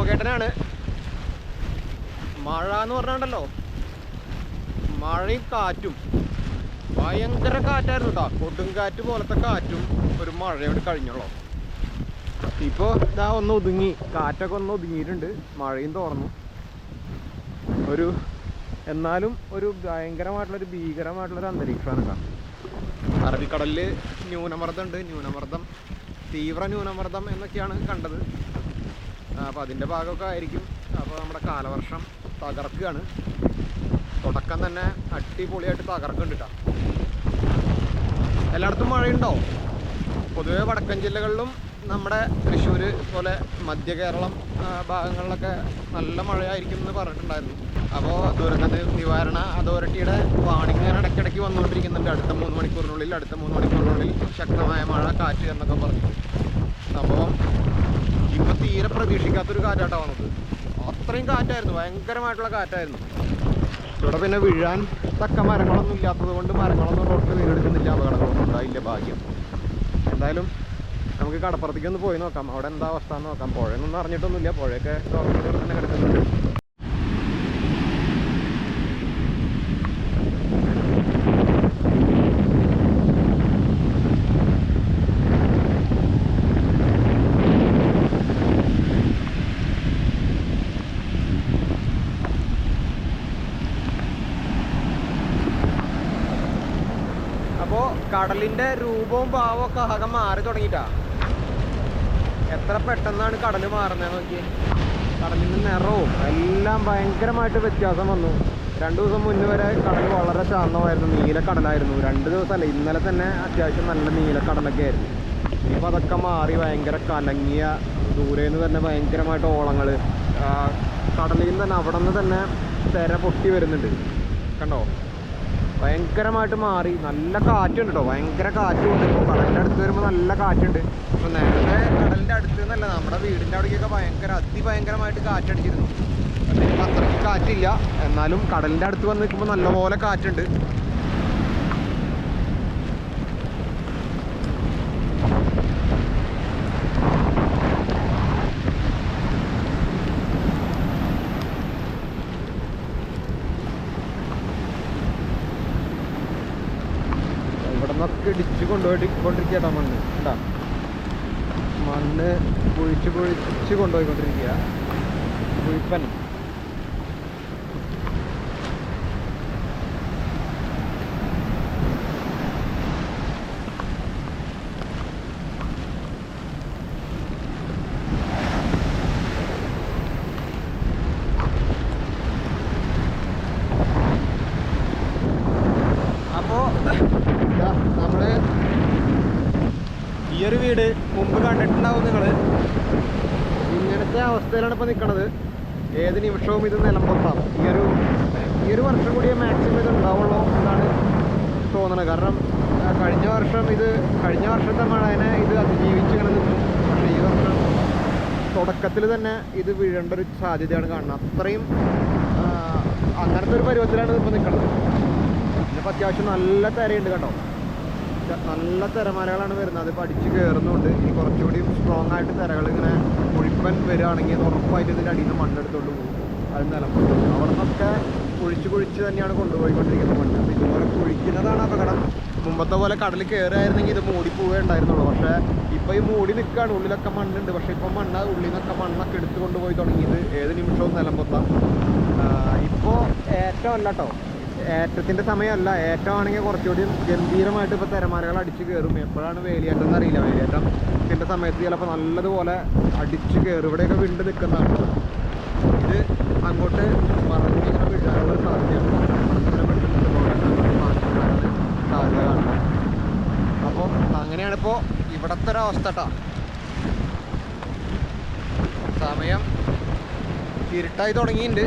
യോഗേട്ടനാണ്. മഴ എന്ന് പറഞ്ഞാണ്ടല്ലോ, മഴയും കാറ്റും ഭയങ്കര കാറ്റായിരുന്നു കേട്ടോ. കൊടുങ്കാറ്റ് പോലത്തെ കാറ്റും ഒരു മഴയോട് കഴിഞ്ഞുള്ളൂ. ഇപ്പോൾ ഇതാ ഒന്ന് ഒതുങ്ങി, കാറ്റൊക്കെ ഒന്ന് ഒതുങ്ങിയിട്ടുണ്ട്, മഴയും തോർന്നു. എന്നാലും ഒരു ഭയങ്കരമായിട്ടുള്ളൊരു ഭീകരമായിട്ടുള്ളൊരു അന്തരീക്ഷമാണ് കേട്ടോ. അറബിക്കടലിൽ ന്യൂനമർദ്ദമുണ്ട്, തീവ്ര ന്യൂനമർദ്ദം എന്നൊക്കെയാണ് കണ്ടത്. അപ്പോൾ അതിൻ്റെ ഭാഗമൊക്കെ ആയിരിക്കും. അപ്പോൾ നമ്മുടെ കാലവർഷം തകർക്കുകയാണ്. തുടക്കം തന്നെ അടിപൊളിയായിട്ട് തകർക്കുന്നുണ്ട് കേട്ടോ. എല്ലായിടത്തും മഴയുണ്ടാവും. പൊതുവെ വടക്കൻ ജില്ലകളിലും നമ്മുടെ തൃശ്ശൂർ പോലെ മധ്യ കേരളം ഭാഗങ്ങളിലൊക്കെ നല്ല മഴയായിരിക്കും എന്ന് പറഞ്ഞിട്ടുണ്ടായിരുന്നു. അപ്പോൾ ദുരന്ത നിവാരണ അതോറിറ്റിയുടെ വാണിംഗ് ഇടയ്ക്കിടയ്ക്ക് വന്നുകൊണ്ടിരിക്കുന്നുണ്ട്. അടുത്ത 3 മണിക്കൂറിനുള്ളിൽ ശക്തമായ മഴ, കാറ്റ് എന്നൊക്കെ പറഞ്ഞു. സംഭവം ഇപ്പോൾ തീരെ പ്രതീക്ഷിക്കാത്തൊരു കാറ്റാട്ടോ വന്നത്. അത്രയും കാറ്റായിരുന്നു, ഭയങ്കരമായിട്ടുള്ള കാറ്റായിരുന്നു. ഇവിടെ പിന്നെ വീഴാൻ തക്ക മരങ്ങളൊന്നും ഇല്ലാത്തത് കൊണ്ട് മരങ്ങളൊന്നും റോഡിൽ വീണെടുക്കുന്നില്ല, അപകടങ്ങളൊന്നും ഉണ്ടായില്ല, ഭാഗ്യം. എന്തായാലും നമുക്ക് കടപ്പുറത്തേക്ക് ഒന്ന് പോയി നോക്കാം, അവിടെ എന്താ അവസ്ഥ എന്ന് നോക്കാം. പുഴയൊന്നും അറിഞ്ഞിട്ടൊന്നുമില്ല, പുഴയൊക്കെ റോഡിലൂടെ തന്നെ കിടക്കുന്നുണ്ട്. അപ്പോൾ കടലിൻ്റെ രൂപവും ഭാവവും ഒക്കെ ആകെ മാറി തുടങ്ങിയിട്ടാ. എത്ര പെട്ടെന്നാണ് കടൽ മാറുന്നത് നോക്കി. കടലിൻ്റെ നിറവും എല്ലാം ഭയങ്കരമായിട്ട് വ്യത്യാസം വന്നു. 2 ദിവസം മുന്നേ വരെ കടൽ വളരെ ശാന്തമായിരുന്നു, നീലക്കടലായിരുന്നു. 2 ദിവസമല്ല, ഇന്നലെ തന്നെ അത്യാവശ്യം നല്ല നീലക്കടലൊക്കെ ആയിരുന്നു. ഇപ്പോൾ അതൊക്കെ മാറി ഭയങ്കര കലങ്ങിയ, ദൂരേന്ന് തന്നെ ഭയങ്കരമായിട്ട് ഓളങ്ങൾ, കടലിൽ തന്നെ അവിടെ നിന്ന് തന്നെ തിര പൊട്ടി വരുന്നുണ്ട്. കണ്ടോ, ഭയങ്കരമായിട്ട് മാറി. നല്ല കാറ്റുണ്ട് കേട്ടോ, ഭയങ്കര കാറ്റ് കൊണ്ട്. ഇപ്പോൾ കടലിൻ്റെ അടുത്ത് വരുമ്പോൾ നല്ല കാറ്റുണ്ട്. ഇപ്പോൾ നേരത്തെ കടലിൻ്റെ അടുത്ത് നിന്നല്ല, നമ്മുടെ വീടിൻ്റെ അവിടേക്കൊക്കെ അതിഭയങ്കരമായിട്ട് കാറ്റടിച്ചിരുന്നു. അതിപ്പോൾ അത്രയ്ക്ക് കാറ്റില്ല, എന്നാലും കടലിൻ്റെ അടുത്ത് വന്ന് നിൽക്കുമ്പോൾ നല്ലപോലെ കാറ്റുണ്ട്. ഒക്കെ ഇടിച്ച് കൊണ്ടുപോയിക്കൊണ്ടിരിക്കുക മണ്ണ് കേട്ടോ. മണ്ണ് കുഴിച്ച് കൊണ്ടുപോയിക്കൊണ്ടിരിക്കുക. കുഴിപ്പൻ ഈ ഒരു വീട് മുമ്പ് കണ്ടിട്ടുണ്ടാവും നിങ്ങൾ. ഇങ്ങനത്തെ അവസ്ഥയിലാണ് ഇപ്പോൾ നിൽക്കുന്നത്. ഏത് നിമിഷവും ഇത് നിലംപൊത്താം. ഈ ഒരു വർഷം കൂടിയേ മാക്സിമം ഇത് ഉണ്ടാവുള്ളൂ എന്നാണ് തോന്നുന്നത്. കാരണം കഴിഞ്ഞ വർഷത്തെ മഴനെ ഇത് അതിജീവിച്ച് ഇങ്ങനെ നിന്നു. പക്ഷേ ഈ വർഷം തുടക്കത്തിൽ തന്നെ ഇത് വീഴേണ്ട ഒരു സാധ്യതയാണ് കാണുന്നത്. അത്രയും അങ്ങനത്തെ ഒരു പരുവത്തിലാണ് ഇപ്പോൾ നിൽക്കുന്നത്. ഇതിപ്പോൾ അത്യാവശ്യം നല്ല തിരയുണ്ട് കണ്ടോ, നല്ല തിരമാലകളാണ് വരുന്നത്. അതിപ്പോൾ അടിച്ച് കയറുന്നുണ്ട്. ഇനി കുറച്ചുകൂടി സ്ട്രോങ് ആയിട്ട് തിരകൾ ഇങ്ങനെ കുഴിപ്പൻ വരികയാണെങ്കിൽ ഉറപ്പായിട്ട് ഇതിൻ്റെ അടിയിൽ നിന്ന് മണ്ണെടുത്തുകൊണ്ട് പോകും. അത് നിലമ്പൊട്ടും. അവിടെ നിന്നൊക്കെ കുഴിച്ച് തന്നെയാണ് കൊണ്ടുപോയിക്കൊണ്ടിരിക്കുന്നത് മണ്ണ്. അപ്പോൾ ഇതുപോലെ കുഴിക്കുന്നതാണ് അപകടം. മുമ്പത്തെ പോലെ കടൽ കയറുകയായിരുന്നെങ്കിൽ ഇത് മൂടി പോവുകയുണ്ടായിരുന്നുള്ളൂ. പക്ഷേ ഇപ്പോൾ ഈ മൂടി നിൽക്കുകയാണ്, ഉള്ളിലൊക്കെ മണ്ണുണ്ട്. പക്ഷേ ഇപ്പോൾ ഉള്ളിൽ നിന്നൊക്കെ മണ്ണൊക്കെ എടുത്ത് കൊണ്ടുപോയി തുടങ്ങിയത്. ഏത് നിമിഷവും നിലമ്പൊത്താം. ഇപ്പോൾ ഏറ്റമല്ല കേട്ടോ, ഏറ്റത്തിൻ്റെ സമയമല്ല. ഏറ്റമാണെങ്കിൽ കുറച്ചുകൂടി ഗംഭീരമായിട്ട് ഇപ്പോൾ തിരമാലകൾ അടിച്ച് കയറും. എപ്പോഴാണ് വേലിയേറ്റം എന്നറിയില്ല. വേലിയേറ്റത്തിൻ്റെ സമയത്ത് ചിലപ്പോൾ നല്ലതുപോലെ അടിച്ച് കയറും. ഇവിടെയൊക്കെ വിണ്ട് നിൽക്കുന്നതാണ്. ഇത് അങ്ങോട്ട് മറിഞ്ഞിങ്ങനെ വീഴാനുള്ള സാധ്യതയുണ്ട്. സാധ്യത കാണുന്നത്. അപ്പോൾ അങ്ങനെയാണിപ്പോൾ ഇവിടുത്തെ ഒരവസ്ഥ കേട്ടോ. സമയം ഇരുട്ടായി തുടങ്ങിയിട്ടുണ്ട്.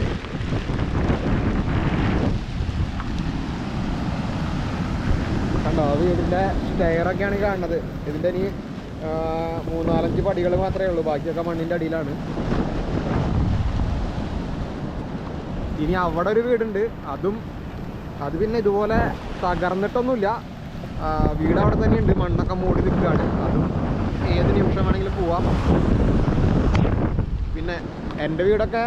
കണ്ടോ, വീടിൻ്റെ സ്റ്റെയറൊക്കെയാണ് കാണുന്നത്. ഇതിൻ്റെ ഇനി 3-4 പടികൾ മാത്രമേ ഉള്ളൂ, ബാക്കിയൊക്കെ മണ്ണിൻ്റെ അടിയിലാണ്. ഇനി അവിടെ ഒരു വീടുണ്ട്, അത് പിന്നെ ഇതുപോലെ തകർന്നിട്ടൊന്നുമില്ല. വീട് അവിടെ തന്നെയുണ്ട്, മണ്ണൊക്കെ മൂടി നിൽക്കുകയാണ്. അതും ഏത് നിമിഷം വേണമെങ്കിലും പോവാം. പിന്നെ എൻ്റെ വീടൊക്കെ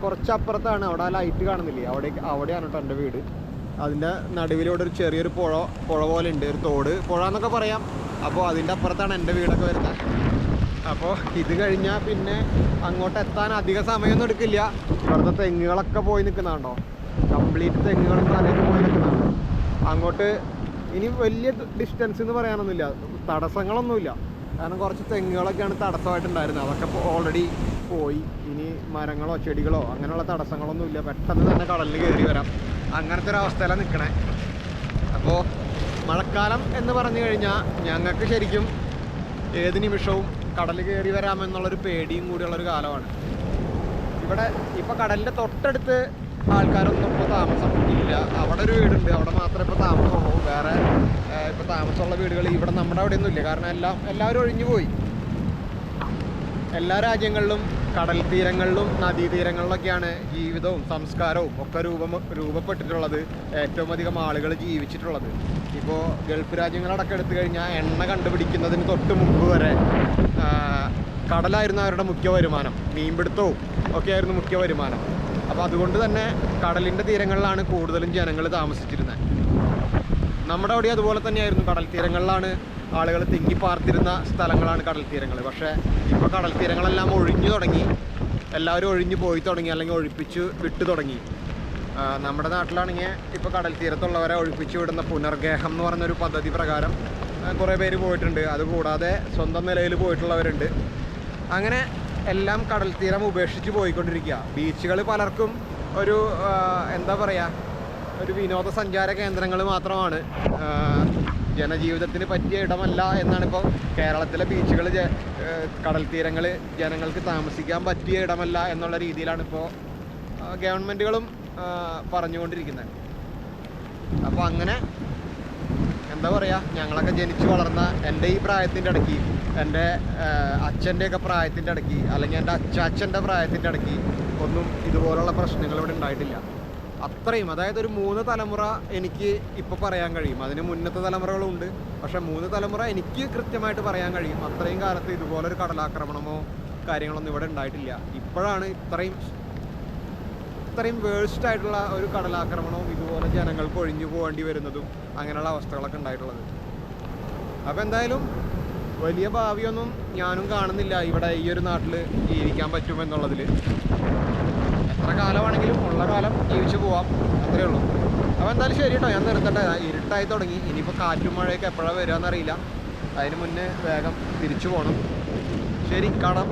കുറച്ചപ്പുറത്താണ്. അവിടെ ആ ലൈറ്റ് കാണുന്നില്ലേ, അവിടെയാണ് കേട്ടോ എൻ്റെ വീട്. അതിൻ്റെ നടുവിലൂടെ ഒരു ചെറിയൊരു പുഴ പോലെ ഉണ്ട്, ഒരു തോട്, പുഴ എന്നൊക്കെ പറയാം. അപ്പോൾ അതിൻ്റെ അപ്പുറത്താണ് എൻ്റെ വീടൊക്കെ വരുന്നത്. അപ്പോൾ ഇത് കഴിഞ്ഞാൽ പിന്നെ അങ്ങോട്ട് എത്താൻ അധിക സമയമൊന്നും എടുക്കില്ല. ഇവിടുത്തെ തെങ്ങുകളൊക്കെ പോയി നിൽക്കുന്നുണ്ടോ, കംപ്ലീറ്റ് തെങ്ങുകളും തലയൊക്കെ പോയി നിൽക്കുന്നുണ്ടോ. അങ്ങോട്ട് ഇനി വലിയ ഡിസ്റ്റൻസ് എന്ന് പറയാനൊന്നുമില്ല, തടസ്സങ്ങളൊന്നുമില്ല. കാരണം കുറച്ച് തെങ്ങുകളൊക്കെയാണ് തടസ്സമായിട്ടുണ്ടായിരുന്നത്, അതൊക്കെ ഓൾറെഡി പോയി. ഇനി മരങ്ങളോ ചെടികളോ അങ്ങനെയുള്ള തടസ്സങ്ങളൊന്നുമില്ല, പെട്ടെന്ന് തന്നെ കടലിൽ കയറി വരാം. അങ്ങനത്തെ ഒരു അവസ്ഥയിലാണ് നിൽക്കണേ. അപ്പോൾ മഴക്കാലം എന്ന് പറഞ്ഞു കഴിഞ്ഞാൽ ഞങ്ങൾക്ക് ശരിക്കും ഏത് നിമിഷവും കടൽ കയറി വരാമെന്നുള്ളൊരു പേടിയും കൂടിയുള്ളൊരു കാലമാണ്. ഇവിടെ ഇപ്പോൾ കടലിൻ്റെ തൊട്ടടുത്ത് ആൾക്കാരൊന്നും ഇപ്പോൾ താമസം ഇല്ല. അവിടെ ഒരു വീടുണ്ട്, അവിടെ മാത്രമേ ഇപ്പോൾ താമസമുള്ളൂ. വേറെ ഇപ്പോൾ താമസമുള്ള വീടുകൾ ഇവിടെ നമ്മുടെ അവിടെയൊന്നും ഇല്ല. കാരണം എല്ലാവരും ഒഴിഞ്ഞു പോയി. എല്ലാ രാജ്യങ്ങളിലും കടൽ തീരങ്ങളിലും നദീതീരങ്ങളിലൊക്കെയാണ് ജീവിതവും സംസ്കാരവും ഒക്കെ രൂപപ്പെട്ടിട്ടുള്ളത്. ഏറ്റവും അധികം ആളുകൾ ജീവിച്ചിട്ടുള്ളത്. ഇപ്പോൾ ഗൾഫ് രാജ്യങ്ങളടക്കം എടുത്തു കഴിഞ്ഞാൽ എണ്ണ കണ്ടുപിടിക്കുന്നതിന് തൊട്ട് മുമ്പ് വരെ കടലായിരുന്നു അവരുടെ മുഖ്യ വരുമാനം. മീൻപിടുത്തവും ഒക്കെയായിരുന്നു മുഖ്യ വരുമാനം. അപ്പോൾ അതുകൊണ്ട് തന്നെ കടലിൻ്റെ തീരങ്ങളിലാണ് കൂടുതലും ജനങ്ങൾ താമസിച്ചിരുന്നത്. നമ്മുടെ അവിടെ അതുപോലെ തന്നെയായിരുന്നു. കടൽ തീരങ്ങളിലാണ് ആളുകൾ തിങ്ങിപ്പാർത്തിരുന്ന സ്ഥലങ്ങളാണ് കടൽ തീരങ്ങൾ. പക്ഷേ ഇപ്പോൾ കടൽ തീരങ്ങളെല്ലാം ഒഴിഞ്ഞു തുടങ്ങി, എല്ലാവരും ഒഴിഞ്ഞു പോയി തുടങ്ങി, അല്ലെങ്കിൽ ഒഴിപ്പിച്ച് വിട്ടു തുടങ്ങി. നമ്മുടെ നാട്ടിലാണെങ്കിൽ ഇപ്പോൾ കടൽ തീരത്തുള്ളവരെ ഒഴിപ്പിച്ച് വിടുന്ന പുനർഗേഹം എന്ന് പറഞ്ഞൊരു പദ്ധതി പ്രകാരം കുറേ പേര് പോയിട്ടുണ്ട്. അതുകൂടാതെ സ്വന്തം നിലയിൽ പോയിട്ടുള്ളവരുണ്ട്. അങ്ങനെ എല്ലാം കടൽ തീരം ഉപേക്ഷിച്ച് പോയിക്കൊണ്ടിരിക്കുക. ബീച്ചുകൾ പലർക്കും ഒരു എന്താ പറയുക, ഒരു വിനോദസഞ്ചാര കേന്ദ്രങ്ങൾ മാത്രമാണ്. ജനജീവിതത്തിന് പറ്റിയ ഇടമല്ല എന്നാണ് ഇപ്പോൾ കേരളത്തിലെ ബീച്ചുകൾ, കടൽ തീരങ്ങൾ ജനങ്ങൾക്ക് താമസിക്കാൻ പറ്റിയ ഇടമല്ല എന്നുള്ള രീതിയിലാണ് ഇപ്പോൾ ഗവൺമെൻറ്റുകളും പറഞ്ഞുകൊണ്ടിരിക്കുന്നത്. അപ്പോൾ അങ്ങനെ എന്താ പറയുക, ഞങ്ങളൊക്കെ ജനിച്ച് വളർന്ന എൻ്റെ ഈ പ്രായത്തിൻ്റെ ഇടയ്ക്ക്, എൻ്റെ അച്ഛൻ്റെയൊക്കെ പ്രായത്തിൻ്റെ ഇടയ്ക്ക്, അല്ലെങ്കിൽ എൻ്റെ അച്ഛൻ്റെ പ്രായത്തിൻ്റെ ഇടയ്ക്ക് ഒന്നും ഇതുപോലുള്ള പ്രശ്നങ്ങൾ ഇവിടെ ഉണ്ടായിട്ടില്ല. അത്രയും, അതായത് ഒരു 3 തലമുറ എനിക്ക് ഇപ്പോൾ പറയാൻ കഴിയും. അതിന് മുന്നത്തെ തലമുറകളുണ്ട്, പക്ഷേ 3 തലമുറ എനിക്ക് കൃത്യമായിട്ട് പറയാൻ കഴിയും. അത്രയും കാലത്ത് ഇതുപോലൊരു കടലാക്രമണമോ കാര്യങ്ങളൊന്നും ഇവിടെ ഉണ്ടായിട്ടില്ല. ഇപ്പോഴാണ് ഇത്രയും വേഴ്സ്റ്റ് ആയിട്ടുള്ള ഒരു കടലാക്രമണവും ഇതുപോലെ ജനങ്ങൾക്ക് ഒഴിഞ്ഞു പോകേണ്ടി വരുന്നതും അങ്ങനെയുള്ള അവസ്ഥകളൊക്കെ ഉണ്ടായിട്ടുള്ളത്. അപ്പോൾ എന്തായാലും വലിയ ഭാവിയൊന്നും ഞാനും കാണുന്നില്ല ഇവിടെ ഈ ഒരു നാട്ടിൽ ജീവിക്കാൻ പറ്റുമെന്നുള്ളതിൽ. എത്ര കാലമാണെങ്കിലും ഉള്ള കാലം ജീവിച്ചു പോവാം, അത്രയേ ഉള്ളൂ. അപ്പോൾ എന്തായാലും ശരി കേട്ടോ, ഞാൻ നിർത്തട്ടെ. ഇരുട്ടായി തുടങ്ങി. ഇനിയിപ്പോൾ കാറ്റും മഴയൊക്കെ എപ്പോഴാണ് വരിക എന്നറിയില്ല. അതിന് മുന്നേ വേഗം തിരിച്ചു പോകണം. ശരി, കാണാം.